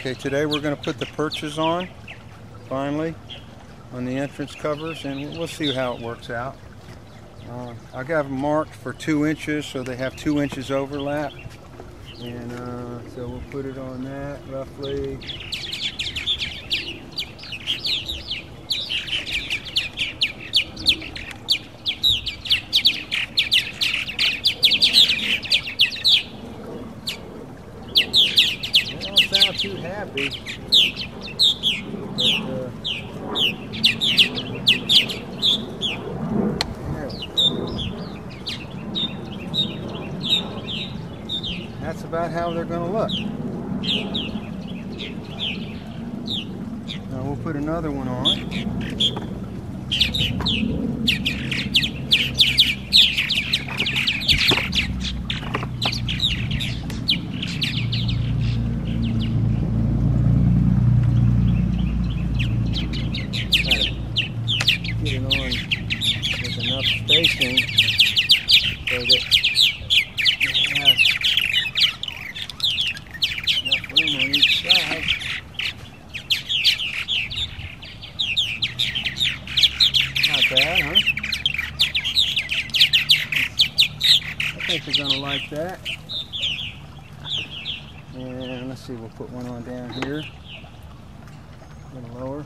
Okay, today we're going to put the perches on, finally, on the entrance covers, and we'll see how it works out. I got them marked for 2 inches, so they have 2 inches overlap, and so we'll put it on that roughly. Not too happy, but that's about how they're going to look. Now we'll put another one on. Get it on with enough spacing so that you have enough room on each side. Not bad, huh? I think they're going to like that. And let's see, we'll put one on down here, a little lower.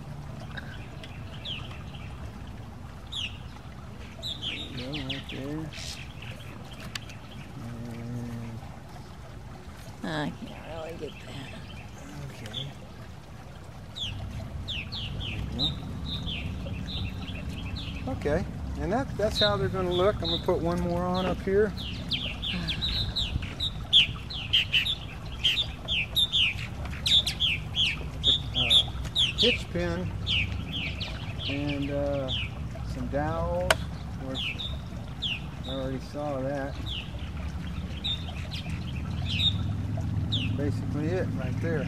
Right there. I can't really get that. Okay. Okay, and that's how they're going to look. I'm going to put one more on up here. Hitch pin and some dowels. Of course, I already saw that. That's basically it right there.